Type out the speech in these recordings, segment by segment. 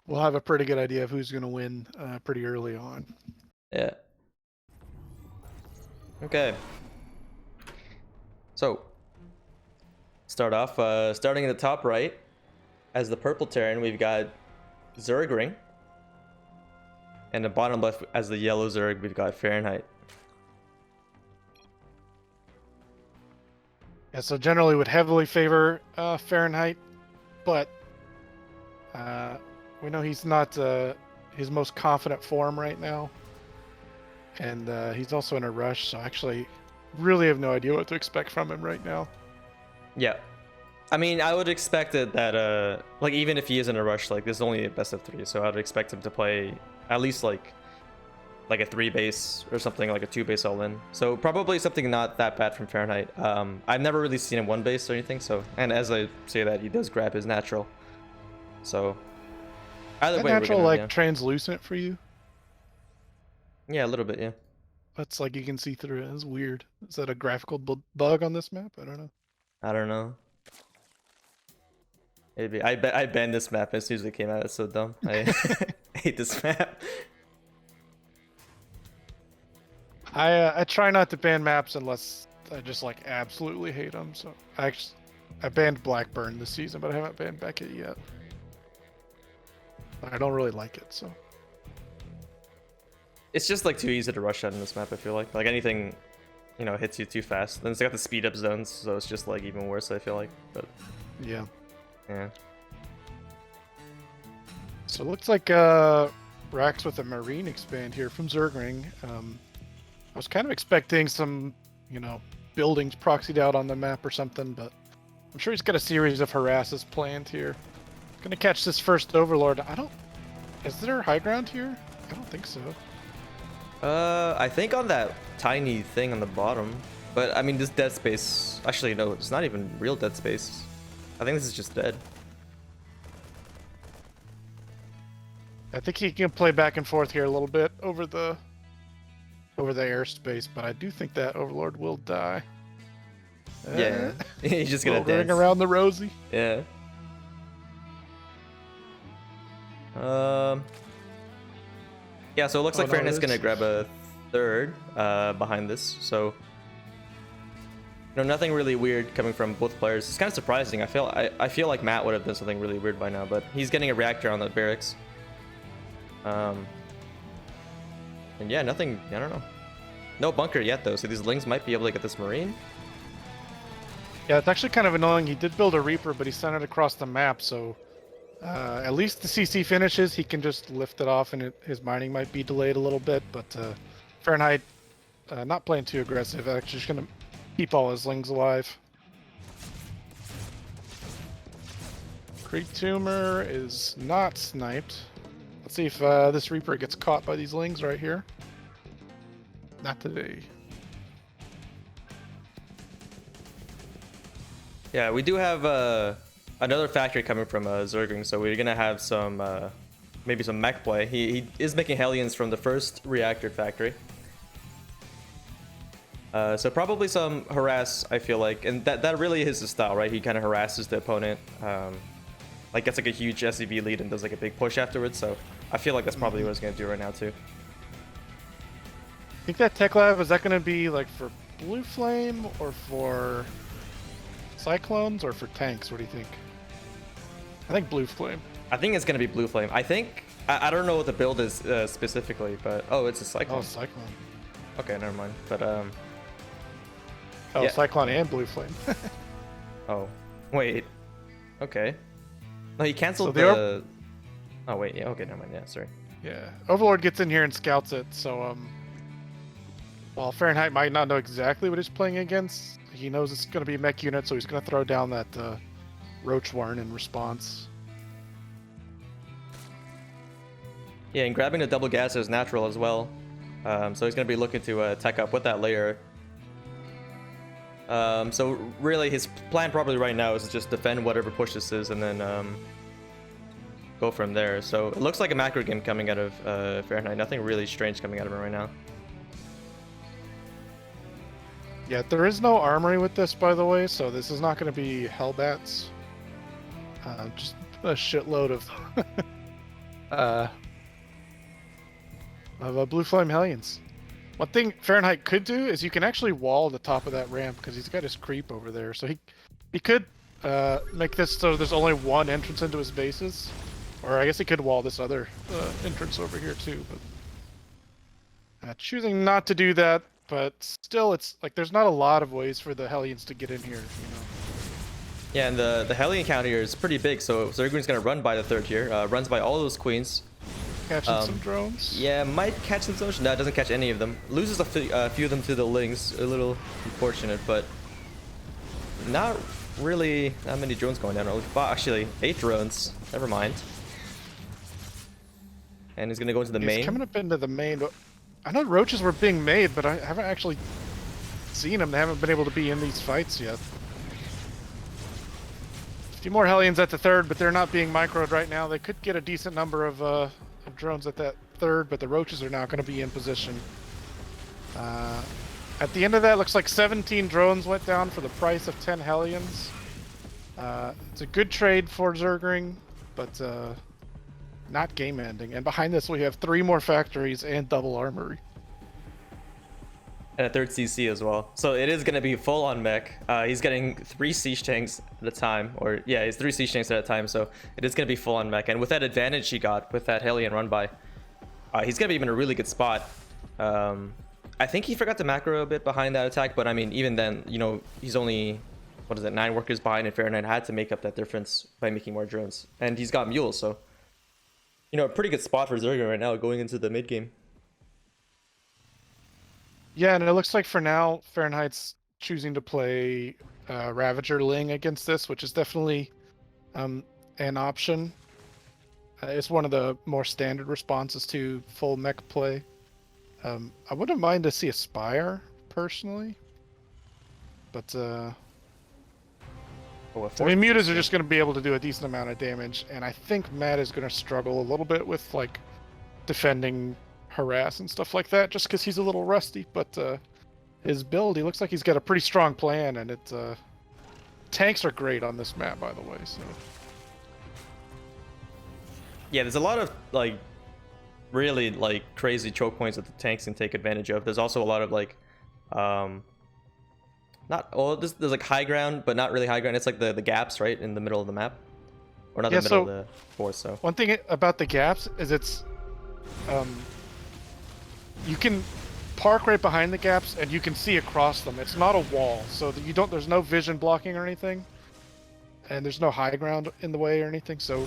we'll have a pretty good idea of who's going to win pretty early on. Yeah. Okay. So, start off, starting in the top right, as the purple Terran, we've got Zergring. And the bottom left, as the yellow Zerg, we've got Fahrenheit. Yeah, so generally would heavily favor Fahrenheit, but we know he's not his most confident form right now. And he's also in a rush, so actually really have no idea what to expect from him right now. Yeah. I mean, I would expect it that, like, even if he is in a rush, like, this is only a best of 3, so I would expect him to play at least, like a 3 base or something, like a 2 base all-in. So probably something not that bad from Fahrenheit. I've never really seen him 1 base or anything, so, and as I say that, he does grab his natural. So, either way, natural, we're gonna, like, translucent for you? Yeah, a little bit, yeah. That's like you can see through it. It's weird. Is that a graphical bug on this map? I don't know. I don't know. Maybe. I banned this map as soon as it came out. It's so dumb. I hate this map. I try not to ban maps unless I just like absolutely hate them. So I banned Blackburn this season, but I haven't banned Beckett yet. But I don't really like it, so. It's just like too easy to rush out in this map, I feel like. Like anything, you know, hits you too fast. Then it's got the speed up zones, so it's just like even worse, I feel like. But yeah. Yeah. So it looks like Rax with a Marine expand here from Zergring. I was kind of expecting some, you know, buildings proxied out on the map or something, but I'm sure he's got a series of harasses planned here. Gonna catch this first Overlord. Is there high ground here? I don't think so. I think on that tiny thing on the bottom. But I mean, this dead space. Actually, no, it's not even real dead space. I think this is just dead. I think he can play back and forth here a little bit over the airspace, but I do think that Overlord will die. Yeah, he's just gonna ring dance around the rosy. Yeah. Yeah, so it looks like Fahrenheit's gonna grab a third behind this. So, you know, nothing really weird coming from both players. It's kind of surprising. I feel like Matt would have done something really weird by now, but he's getting a reactor on the barracks. And yeah, nothing. I don't know. No bunker yet though, so these Lings might be able to get this Marine. Yeah, it's actually kind of annoying. He did build a Reaper, but he sent it across the map, so at least the CC finishes, he can just lift it off, and his mining might be delayed a little bit, but Fahrenheit not playing too aggressive, actually just going to keep all his Lings alive. Creek Tumor is not sniped. Let's see if this Reaper gets caught by these Lings right here. Not today. Yeah, we do have another factory coming from Zergring, so we're gonna have some maybe some mech play. He is making Hellions from the first reactor factory. So probably some harass, I feel like, and that really is his style, right? He kind of harasses the opponent, like gets like a huge SCV lead and does like a big push afterwards. So I feel like that's probably what he's gonna do right now too. I think that Tech Lab, is that gonna be like for Blue Flame or for Cyclones or for tanks? What do you think? I think Blue Flame. I think it's gonna be Blue Flame. I think I don't know what the build is specifically, but oh, it's a Cyclone. Oh, Cyclone. Okay, never mind. But oh, yeah. Cyclone and Blue Flame. Oh, wait. Okay. No, he canceled So the. Oh wait, yeah. Okay, never mind. Yeah, sorry. Yeah, Overlord gets in here and scouts it. So while Fahrenheit might not know exactly what he's playing against, he knows it's going to be a mech unit, so he's going to throw down that Roach Warren in response. Yeah, and grabbing the double gas is natural as well. So he's going to be looking to tech up with that layer. So really his plan probably right now is to just defend whatever push this is and then go from there. So it looks like a macro game coming out of Fahrenheit. Nothing really strange coming out of him right now. Yeah, there is no armory with this, by the way, so this is not going to be Hellbats. Just a shitload of uh, of Blue Flame Hellions. One thing Fahrenheit could do is you can actually wall the top of that ramp because he's got his creep over there. So he could make this so there's only one entrance into his bases. Or I guess he could wall this other entrance over here too. But choosing not to do that, but still it's like there's not a lot of ways for the Hellions to get in here, you know. Yeah, and the Hellion count here is pretty big, so Zergring's gonna run by the third here. Runs by all those queens. Catching some drones. Yeah, might catch some drones. No, it doesn't catch any of them. Loses a few of them to the Lings. A little unfortunate, but not really that many drones going down. Actually, 8 drones. Never mind. And he's gonna go into the main. He's coming up into the main. I know roaches were being made, but I haven't actually seen them. They haven't been able to be in these fights yet. A few more Hellions at the third, but they're not being microed right now. They could get a decent number of drones at that third, but the roaches are now going to be in position. At the end of that, looks like 17 drones went down for the price of 10 Hellions. It's a good trade for Zergring, but not game ending. And behind this, we have 3 more factories and double armory. And a third CC as well. So it is going to be full on mech. He's getting 3 siege tanks at a time. Or yeah, he's 3 siege tanks at a time. So it is going to be full on mech. And with that advantage he got with that Hellion run by, he's going to be in a really good spot. I think he forgot the macro a bit behind that attack. But I mean, even then, you know, he's only, 9 workers behind. And Fahrenheit had to make up that difference by making more drones. And he's got mules. So, you know, a pretty good spot for Zergring right now going into the mid game. Yeah, and it looks like for now, Fahrenheit's choosing to play Ravager Ling against this, which is definitely an option. It's one of the more standard responses to full mech play. I wouldn't mind to see a Spire, personally. But, I mean, mutas are just going to be able to do a decent amount of damage, and I think Matt is going to struggle a little bit with, like, defending harass and stuff like that, just because he's a little rusty. But his build, he looks like he's got a pretty strong plan, and tanks are great on this map, by the way. So yeah, there's a lot of like really like crazy choke points that the tanks can take advantage of. There's also a lot of like there's like high ground, but not really high ground. It's like the gaps right in the middle of the map, or not the middle of the force. So one thing about the gaps is it's you can park right behind the gaps and you can see across them. It's not a wall, so that there's no vision blocking or anything, and there's no high ground in the way or anything. So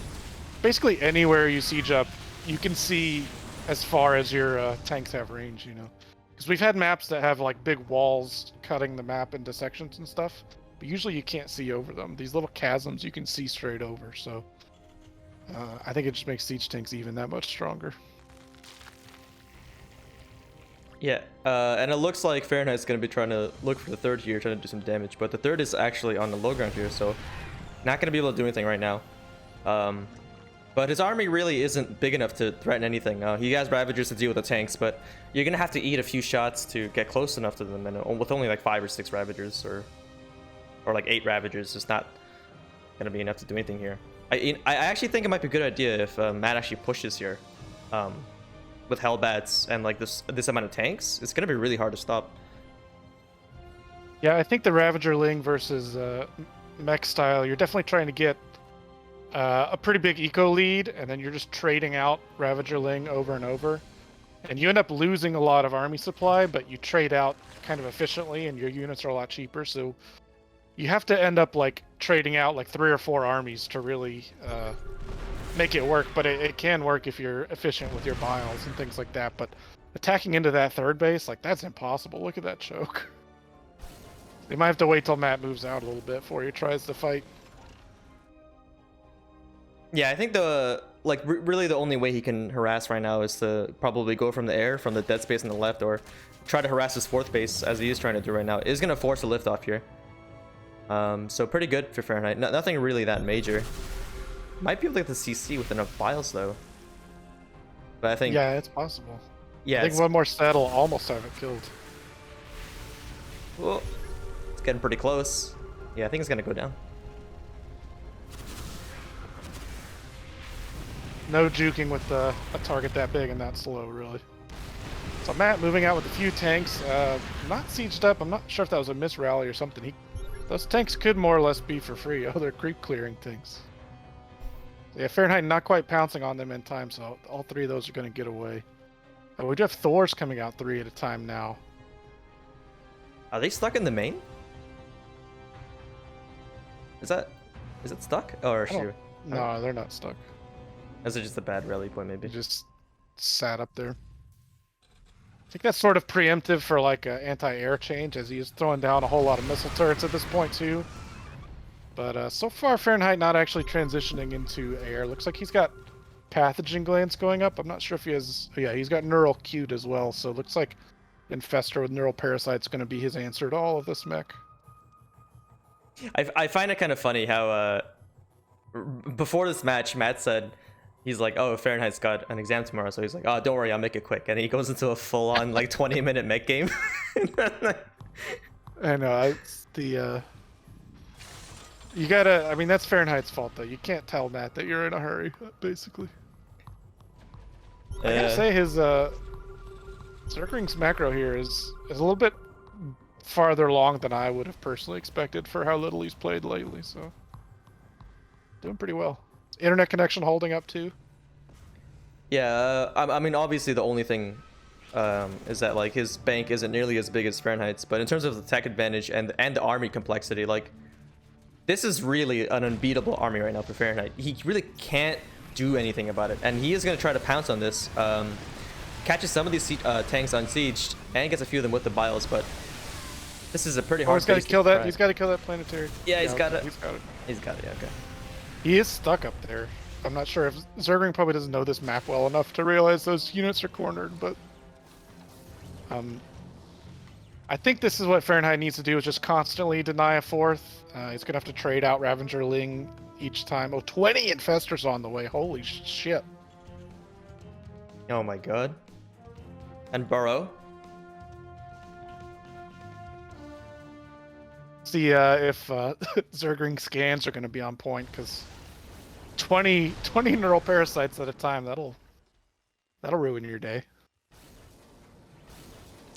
basically anywhere you siege up, you can see as far as your tanks have range, you know. Because we've had maps that have like big walls cutting the map into sections and stuff, but usually you can't see over them. These little chasms you can see straight over, so I think it just makes siege tanks even that much stronger. Yeah, and it looks like Fahrenheit's going to be trying to look for the third here, trying to do some damage, but the third is actually on the low ground here, so not going to be able to do anything right now. But his army really isn't big enough to threaten anything. He has Ravagers to deal with the tanks, but you're going to have to eat a few shots to get close enough to them, and with only like 5 or 6 Ravagers, or like 8 Ravagers, it's not going to be enough to do anything here. I actually think it might be a good idea if Matt actually pushes here. With Hellbats and like this amount of tanks, it's gonna be really hard to stop. Yeah, I think the Ravager Ling versus mech style, you're definitely trying to get a pretty big eco lead, and then you're just trading out Ravager Ling over and over, and you end up losing a lot of army supply, but you trade out kind of efficiently, and your units are a lot cheaper. So you have to end up like trading out like 3 or 4 armies to really make it work, but it can work if you're efficient with your biles and things like that. But attacking into that third base, like, that's impossible. Look at that choke. They might have to wait till Matt moves out a little bit before he tries to fight. Yeah, I think really the only way he can harass right now is to probably go from the air, from the dead space on the left, or try to harass his 4th base, as he is trying to do right now. Is going to force a lift off here. So pretty good for Fahrenheit. Nothing really that major. Might be able to get the CC with enough biles though. But I think... yeah, it's possible. Yeah, I think one more set will almost have it killed. Well, it's getting pretty close. Yeah, I think it's going to go down. no juking with a target that big and that slow, really. So Matt moving out with a few tanks, not sieged up. I'm not sure if that was a miss rally or something. Those tanks could more or less be for free. Oh, they're creep clearing tanks. Yeah, Fahrenheit not quite pouncing on them in time, so all three of those are going to get away. Oh, we do have Thors coming out 3 at a time now. Are they stuck in the main? Is it stuck? Or shoot? No, they're not stuck. Is it just a bad rally point, maybe? They just sat up there. I think that's sort of preemptive for like an anti-air change, as he is throwing down a whole lot of missile turrets at this point too. But so far, Fahrenheit not actually transitioning into air. Looks like he's got pathogen glands going up. I'm not sure if he has... Yeah, he's got neural cute as well, so it looks like Infestor with neural parasite's going to be his answer to all of this mech. I find it kind of funny how before this match, Matt said, he's like, oh, Fahrenheit's got an exam tomorrow, so he's like, oh, don't worry, I'll make it quick. And he goes into a full-on like 20-minute mech game. I know, it's the you gotta... I mean, that's Fahrenheit's fault, though. You can't tell Matt that you're in a hurry, basically. I gotta say, his Zergring's macro here is a little bit farther along than I would have personally expected for how little he's played lately, so... Doing pretty well. Internet connection holding up, too? Yeah, I mean, obviously the only thing is that, like, his bank isn't nearly as big as Fahrenheit's, but in terms of the tech advantage and the army complexity, like, this is really an unbeatable army right now for Fahrenheit. He really can't do anything about it, and he is going to try to pounce on this. Catches some of these tanks unsieged, and gets a few of them with the biles, but this is a pretty hard. He's got to kill that. He's got to kill that planetary. Yeah, he's got it. He's got it. He's got it. Yeah, okay. He is stuck up there. I'm not sure if Zergring probably doesn't know this map well enough to realize those units are cornered, but I think this is what Fahrenheit needs to do, is just constantly deny a fourth. He's gonna have to trade out Ravager Ling each time. Oh, 20 Infestors on the way. Holy shit. Oh my god. And Burrow. See if Zergring scans are going to be on point, because 20 neural parasites at a time, that'll ruin your day.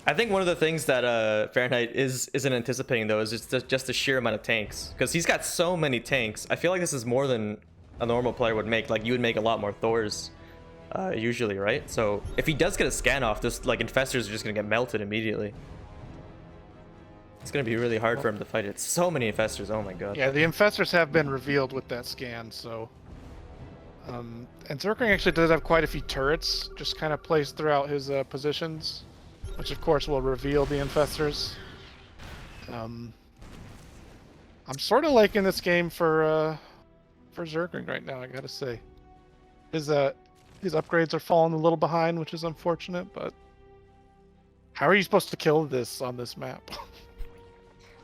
I think one of the things that Fahrenheit isn't anticipating, though, is just the sheer amount of tanks, because he's got so many tanks. I feel like this is more than a normal player would make. Like, you would make a lot more Thors usually, right? So if he does get a scan off, this like Infestors are just gonna get melted immediately. It's going to be really hard for him to fight it. So many Infestors, oh my god. Yeah, the Infestors have been revealed with that scan, so... and Zergring actually does have quite a few turrets, just kind of placed throughout his positions, which of course will reveal the Infestors. I'm sort of liking this game for Zergring right now, I gotta say. His upgrades are falling a little behind, which is unfortunate, but... How are you supposed to kill this on this map?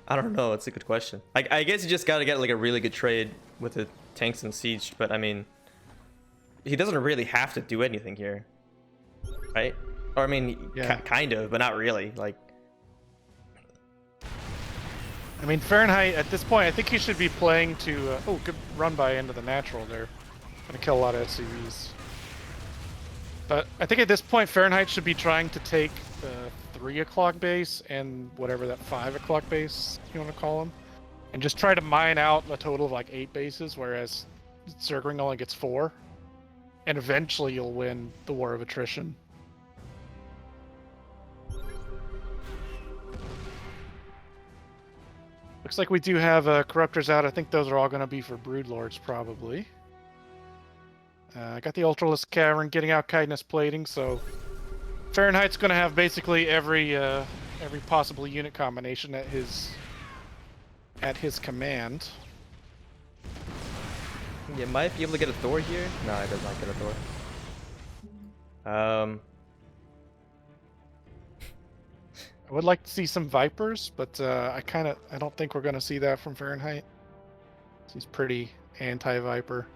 I don't know. It's a good question. I guess you just got to get like a really good trade with the tanks and siege. But I mean, he doesn't really have to do anything here, right? Or I mean, yeah. Kind of, but not really. Like, I mean, Fahrenheit at this point, I think he should be playing to. Oh, good run by into the natural there. Gonna kill a lot of SCVs. But I think at this point, Fahrenheit should be trying to take the 3 o'clock base and whatever that 5 o'clock base you want to call them, and just try to mine out a total of like 8 bases, whereas Zergring only gets 4, and eventually you'll win the war of attrition. Looks like we do have corruptors out. I think those are all going to be for Broodlords probably. I got the Ultralisk Cavern getting out Kindness Plating, so Fahrenheit's going to have basically every possible unit combination at his command. You might be able to get a Thor here. No, I did not get a Thor. I would like to see some Vipers, but I don't think we're going to see that from Fahrenheit. He's pretty anti-Viper.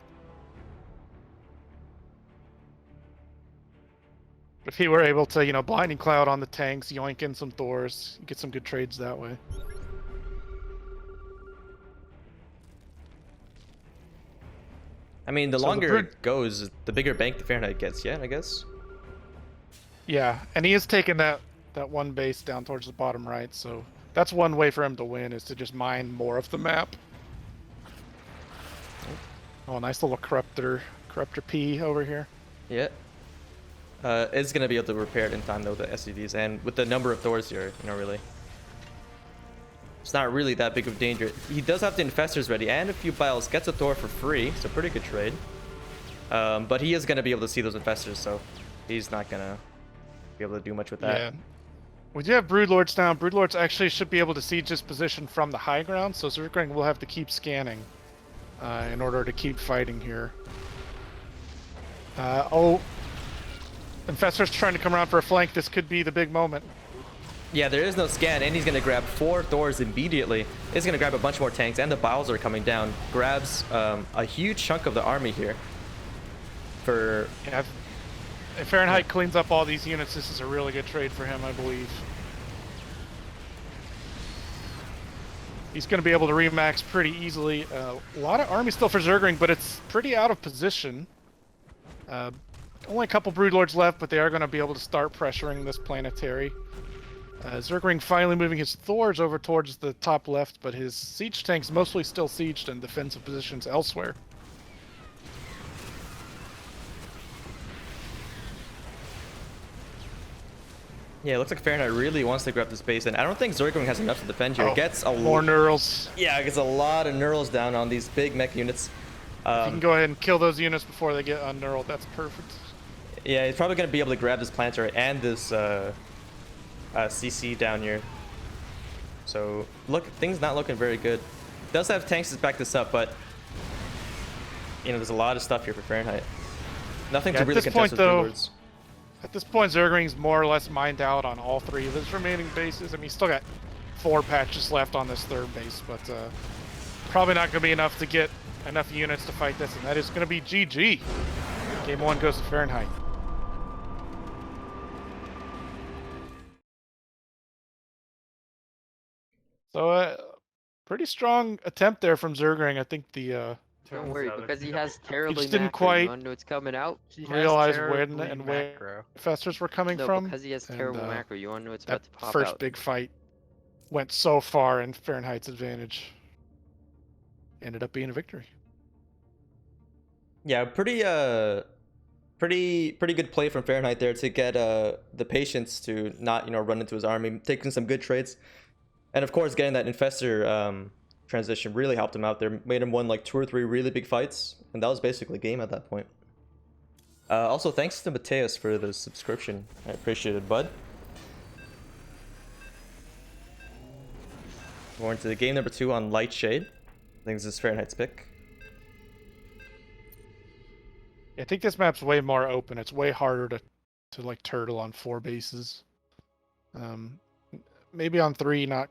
If he were able to, Blinding Cloud on the tanks, yoink in some Thors, get some good trades that way. I mean, the So longer it goes, the bigger bank the Fahrenheit gets. Yeah, I guess. Yeah, and he is taking that one base down towards the bottom right, so that's one way for him to win, is to just mine more of the map. Oh, nice little corruptor P over here. Yeah. It's gonna be able to repair it in time though, the SCVs, and with the number of Thors here, you know, really. It's not really that big of danger. He does have the infestors ready and a few biles. Gets a Thor for free, so pretty good trade. But he is gonna be able to see those infestors, so he's not gonna be able to do much with that. Yeah. We do have Broodlords now. Broodlords actually should be able to siege this position from the high ground, so Zergring will have to keep scanning in order to keep fighting here. Oh, Infestor's trying to come around for a flank. This could be the big moment. Yeah, there is no scan, and he's going to grab 4 Thors immediately. He's going to grab a bunch more tanks, and the biles are coming down. Grabs a huge chunk of the army here. For Yeah, if Fahrenheit cleans up all these units, this is a really good trade for him, I believe. He's going to be able to remax pretty easily. A lot of army still for Zergring, but it's pretty out of position. Only a couple Broodlords left, but they are going to be able to start pressuring this planetary. Zergring finally moving his Thors over towards the top left, but his siege tanks mostly still sieged in defensive positions elsewhere. Yeah, it looks like Fahrenheit really wants to grab this base, and I don't think Zergring has enough to defend here. Oh, Gets a more Neurals. Yeah, gets a lot of Neurals down on these big mech units. If you can go ahead and kill those units before they get unknurled, that's perfect. Yeah, he's probably going to be able to grab this planetary and this CC down here. So, look, things not looking very good. Does have tanks to back this up, but you know, there's a lot of stuff here for Fahrenheit. Nothing to really contest with Broodlords. At this point, Zergring's more or less mined out on all 3 of his remaining bases. I mean, he's still got 4 patches left on this 3rd base, but probably not going to be enough to get enough units to fight this, and that is going to be GG. Game 1 goes to Fahrenheit. So, pretty strong attempt there from Zergring. I think the Don't worry, because he has terribly just didn't macro. quite You wanna know what's coming out? realize when and where infestors were coming No, from. because he has terrible macro. You wanna know what's that about to pop first out? big fight went so far in Fahrenheit's advantage. Ended up being a victory. Yeah, pretty good play from Fahrenheit there to get the patience to not, you know, run into his army, taking some good trades. And of course, getting that infestor transition really helped him out there. Made him win like 2 or 3 really big fights, and that was basically game at that point. Also, thanks to Mateus for the subscription. I appreciate it, bud. We're into the game number 2 on Light Shade. I think this is Fahrenheit's pick. I think this map's way more open. It's way harder to like turtle on 4 bases. Maybe on 3, not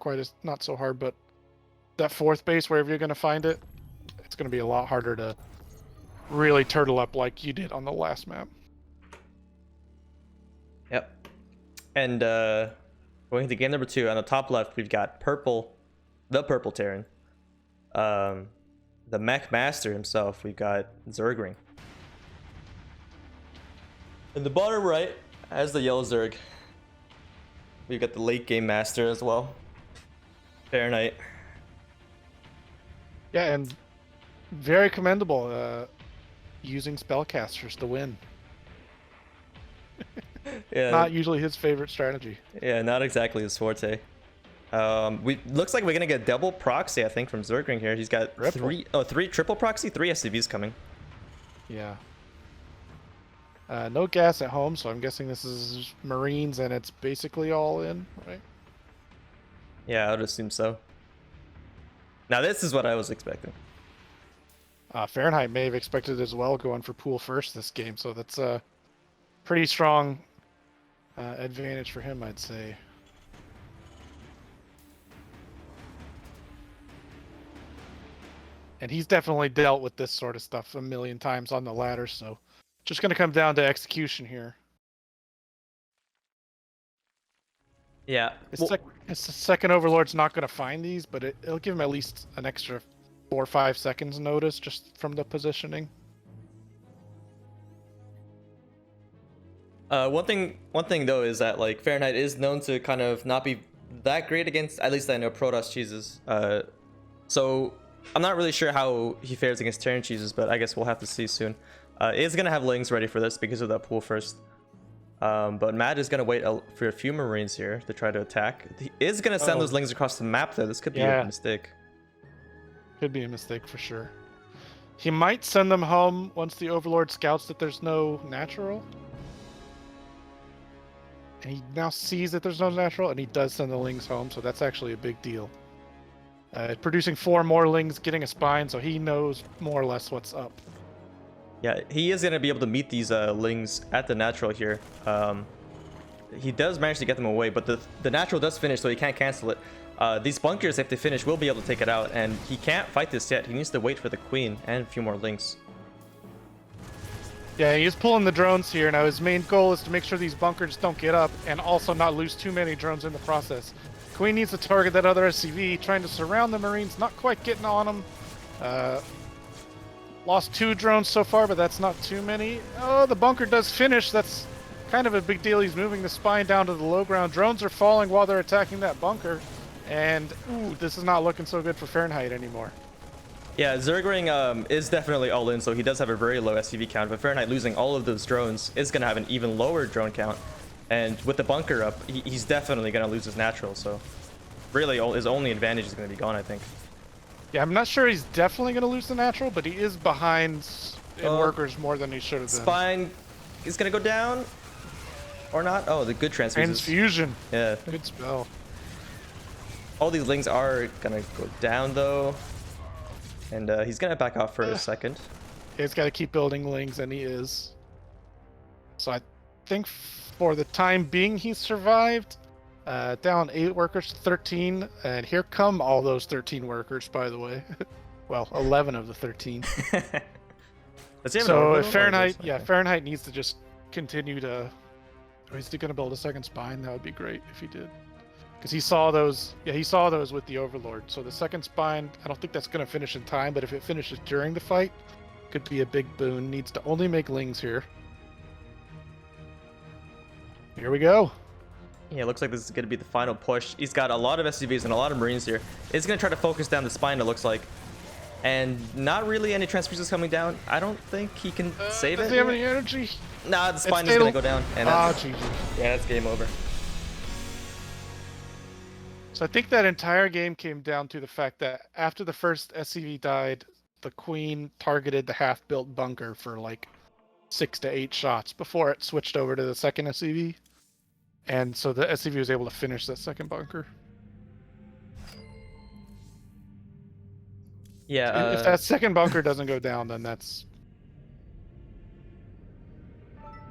so hard, but that 4th base, wherever you're going to find it, it's going to be a lot harder to really turtle up like you did on the last map. Yep. And going to game number 2, on the top left, we've got the purple Terran. The mech master himself, we've got Zergring. In the bottom right, has the yellow Zerg. We've got the late game master as well, Fahrenheit. Yeah, and very commendable using spellcasters to win. Yeah, not usually his favorite strategy. Yeah, not exactly his forte. Looks like we're gonna get double proxy, I think, from Zergring here. He's got three triple proxy, 3 SCVs coming. Yeah. No gas at home, so I'm guessing this is Marines and it's basically all in, right? Yeah, I would assume so. Now this is what I was expecting. Fahrenheit may have expected as well, going for pool first this game, so that's a pretty strong advantage for him, I'd say. And he's definitely dealt with this sort of stuff a million times on the ladder, so just going to come down to execution here. Yeah. His second Overlord's not going to find these, but it'll give him at least an extra 4 or 5 seconds notice just from the positioning. One thing though is that like Fahrenheit is known to kind of not be that great against, at least I know, Protoss cheeses. So I'm not really sure how he fares against Terran cheeses, but I guess we'll have to see soon. Is gonna have Lings ready for this because of that pool first. But Matt is gonna wait for a few Marines here to try to attack. He is gonna send those Lings across the map though. This could be a mistake. Could be a mistake for sure. He might send them home once the Overlord scouts that there's no natural. And he now sees that there's no natural, and he does send the Lings home, so that's actually a big deal. Producing 4 more Lings, getting a spine, so he knows more or less what's up. Yeah, he is going to be able to meet these Lings at the natural here. He does manage to get them away, but the natural does finish, so he can't cancel it. These bunkers, if they finish, will be able to take it out, and he can't fight this yet. He needs to wait for the Queen and a few more Lings. Yeah, he's pulling the drones here. Now his main goal is to make sure these bunkers don't get up and also not lose too many drones in the process. Queen needs to target that other SCV, trying to surround the Marines, not quite getting on them. Lost 2 drones so far, but that's not too many. Oh, the bunker does finish. That's kind of a big deal. He's moving the spine down to the low ground. Drones are falling while they're attacking that bunker. And, ooh, this is not looking so good for Fahrenheit anymore. Yeah, Zergring is definitely all in, so he does have a very low SCV count, but Fahrenheit losing all of those drones is going to have an even lower drone count. And with the bunker up, he's definitely going to lose his natural, so really his only advantage is going to be gone, I think. Yeah, I'm not sure he's definitely going to lose the natural, but he is behind in workers more than he should have been. Spine is going to go down, or not? Oh, the good transfuses. Transfusion. Yeah. Good spell. All these Lings are going to go down, though. And he's going to back off for a second. He's got to keep building Lings, and he is. So I think for the time being, he survived. Down 8 workers to 13. And here come all those 13 workers, by the way. Well, 11 of the 13. So if Fahrenheit, Fahrenheit needs to just continue to... Oh, he's going to build a second spine. That would be great if he did. Because he saw those, he saw those with the Overlord. So the second spine, I don't think that's going to finish in time, but if it finishes during the fight, could be a big boon. Needs to only make Lings here. Here we go. Yeah, looks like this is going to be the final push. He's got a lot of SCVs and a lot of Marines here. He's going to try to focus down the spine, it looks like. And not really any transfusions coming down. I don't think he can save it. Does he have any energy? Nah, the spine is going to go down. And GG. Yeah, that's game over. So I think that entire game came down to the fact that after the first SCV died, the Queen targeted the half-built bunker for like 6 to 8 shots before it switched over to the second SCV. And so the SCV was able to finish that second bunker. Yeah. If that second bunker doesn't go down, then that's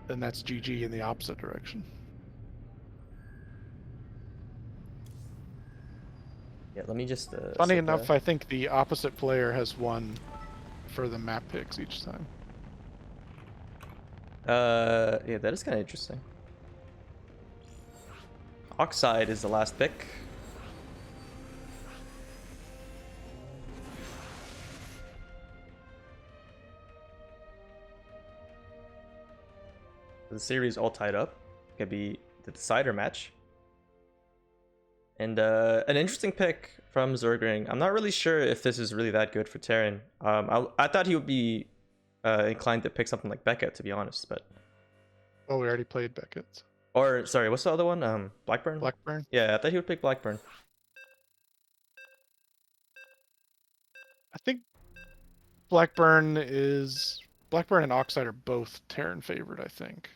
GG in the opposite direction. Yeah, let me just... Funny enough, I think the opposite player has won for the map picks each time. Yeah, that is kind of interesting. Oxide is the last pick. The series all tied up. Could be the decider match. And an interesting pick from Zergring. I'm not really sure if this is really that good for Terran. I thought he would be inclined to pick something like Beckett, to be honest, but... Oh, we already played Beckett. Or, sorry, what's the other one? Blackburn? Blackburn? Yeah, I thought he would pick Blackburn. I think Blackburn and Oxide are both Terran favored, I think.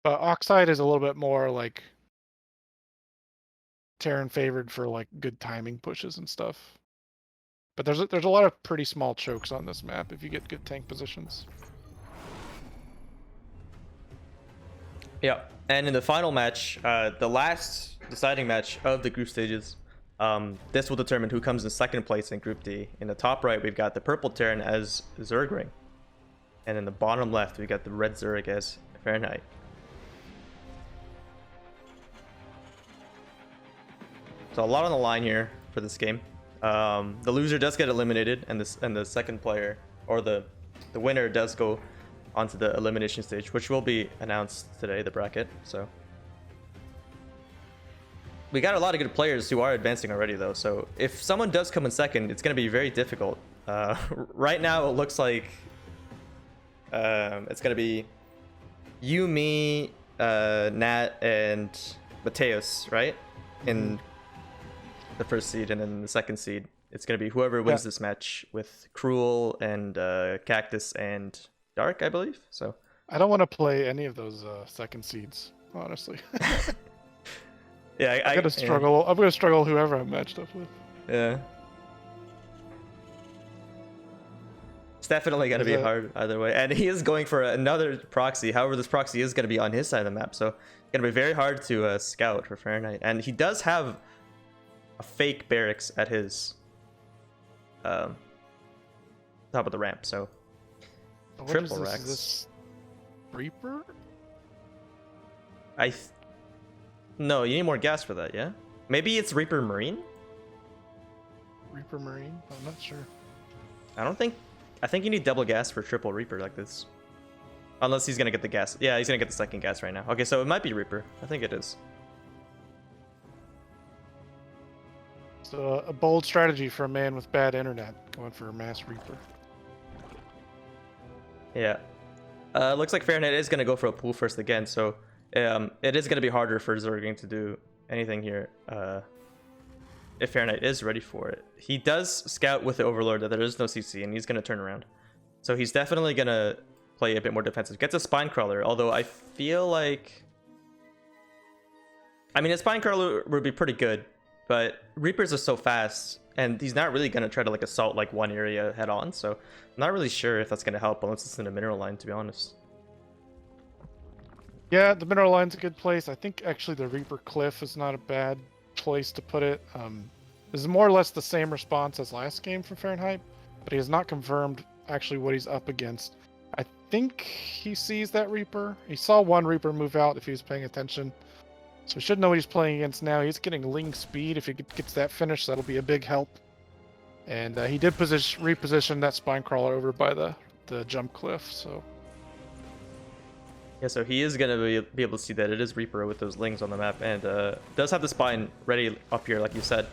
But Oxide is a little bit more like Terran favored for like good timing pushes and stuff. But there's a lot of pretty small chokes on this map if you get good tank positions. Yeah, and in the final match, the last deciding match of the group stages, this will determine who comes in second place in Group D. In the top right, we've got the purple Terran as Zergring. And in the bottom left, we've got the red Zerg as Fahrenheit. So a lot on the line here for this game. The loser does get eliminated, and the second player, or the the winner does go onto the elimination stage, which will be announced today, the bracket. So we got a lot of good players who are advancing already, though. So if someone does come in second, it's going to be very difficult. Right now, it looks like it's going to be you, me, Nat, and Mateus, right? In the first seed, and then the second seed, it's going to be whoever wins this match with Cruel and Cactus and Dark, I believe. So I don't want to play any of those second seeds, honestly. yeah, I'm gonna struggle. I'm gonna struggle whoever I'm matched up with. Yeah. It's definitely going to be hard either way. And he is going for another proxy. However, this proxy is going to be on his side of the map. So it's going to be very hard to scout for Fahrenheit. And he does have a fake barracks at his top of the ramp. So triple racks. Is this Reaper? No, you need more gas for that, yeah? Maybe it's Reaper Marine? Reaper Marine? I'm not sure. I think you need double gas for triple Reaper like this. Unless he's gonna get the gas. Yeah, he's gonna get the second gas right now. Okay, so it might be Reaper. I think it is. So a bold strategy for a man with bad internet, going for a mass Reaper. Yeah. Looks like Fahrenheit is gonna go for a pool first again, so it is gonna be harder for Zergring to do anything here. If Fahrenheit is ready for it. He does scout with the Overlord that there is no CC, and he's going to turn around. So he's definitely going to play a bit more defensive. Gets a Spine Crawler, although I feel like... I mean, a Spine Crawler would be pretty good, but Reapers are so fast, and he's not really going to try to like assault like one area head on, so I'm not really sure if that's going to help unless it's in a mineral line, to be honest. Yeah, the mineral line's a good place. I think actually the Reaper Cliff is not a bad place to put it. This is more or less the same response as last game from Fahrenheit, but he has not confirmed actually what he's up against. I think he sees that Reaper. He saw one Reaper move out if he was paying attention, so he should know what he's playing against now. He's getting Ling speed. If he gets that finish, that'll be a big help. And he did reposition that Spine Crawler over by the jump cliff, so... Yeah, so he is going to be able to see that it is Reaper with those Lings on the map, and does have the Spine ready up here, like you said.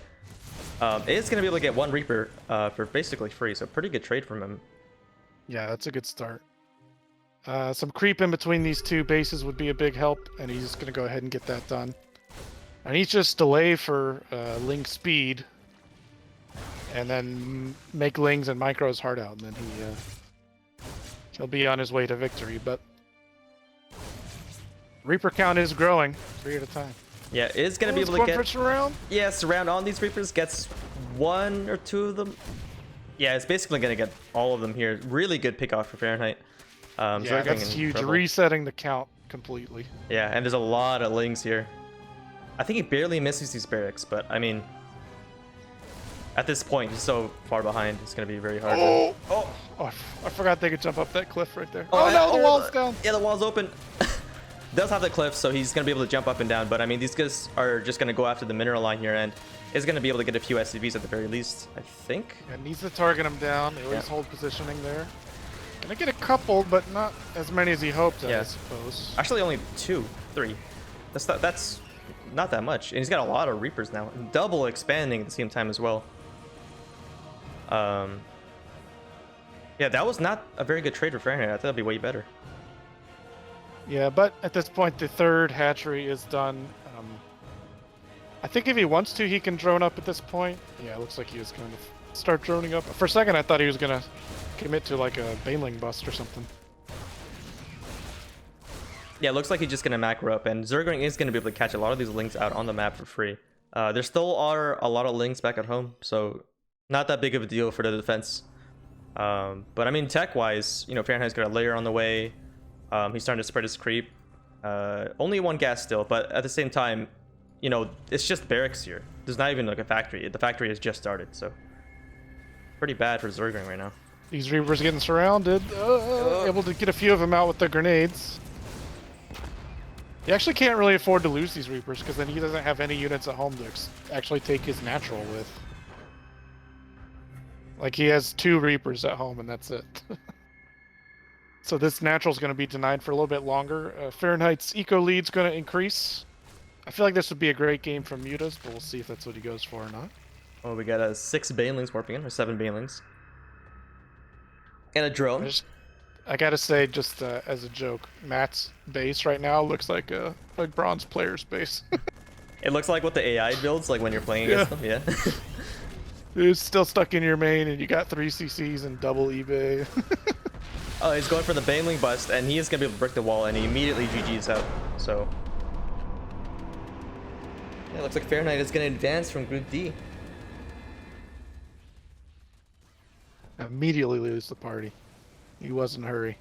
It is going to be able to get one Reaper for basically free, so pretty good trade from him. Yeah, that's a good start. Some creep in between these two bases would be a big help, and he's going to go ahead and get that done. And he's just delay for Ling speed, and then make Lings and Micros hard out, and then he'll be on his way to victory, but... Reaper count is growing, 3 at a time. Yeah, it's gonna be able to get surround. Yeah, surround on these Reapers, gets 1 or 2 of them. Yeah, it's basically gonna get all of them here. Really good pick off for Fahrenheit. Yeah, that's huge. Trouble. Resetting the count completely. Yeah, and there's a lot of Lings here. I think he barely misses these barracks, but I mean, at this point, he's so far behind. It's gonna be very hard. Oh, I forgot they could jump up that cliff right there. Oh no, the wall's down. Yeah, the wall's open. Does have the cliff, so he's going to be able to jump up and down, but I mean, these guys are just going to go after the mineral line here, and is going to be able to get a few SCVs at the very least, I think. Yeah, needs to target him down. They always hold positioning there. Gonna get a couple, but not as many as he hoped, I suppose. Actually, only 2, 3. That's not that much, and he's got a lot of Reapers now. Double expanding at the same time as well. Yeah, that was not a very good trade for Fahrenheit. I thought that'd be way better. Yeah, but at this point, the third hatchery is done. I think if he wants to, he can drone up at this point. Yeah, it looks like he was going to start droning up. For a second, I thought he was going to commit to like a Baneling bust or something. Yeah, it looks like he's just going to macro up, and Zergring is going to be able to catch a lot of these Lings out on the map for free. There still are a lot of Lings back at home, so not that big of a deal for the defense. But I mean, tech-wise, you know, Fahrenheit's got a layer on the way. He's starting to spread his creep. Only 1 gas still, but at the same time, you know, it's just barracks here. There's not even like a factory. The factory has just started, so pretty bad for Zergring right now. These Reapers getting surrounded. Able to get a few of them out with the grenades. He actually can't really afford to lose these Reapers because then he doesn't have any units at home to actually take his natural with. Like he has 2 Reapers at home and that's it. So this natural is going to be denied for a little bit longer. Fahrenheit's eco lead's going to increase. I feel like this would be a great game for Mutas, but we'll see if that's what he goes for or not. Oh, we got 6 Banelings warping in, or 7 Banelings. And a drone. I gotta say, just as a joke, Matt's base right now looks like a bronze player's base. It looks like what the AI builds, like when you're playing against them, yeah. It's still stuck in your main, and you got 3 CCs and double eBay. Oh, he's going for the Baneling bust, and he is going to be able to break the wall, and he immediately GG's out, so... Yeah, looks like Fahrenheit is going to advance from Group D. Immediately lose the party. He was in a hurry.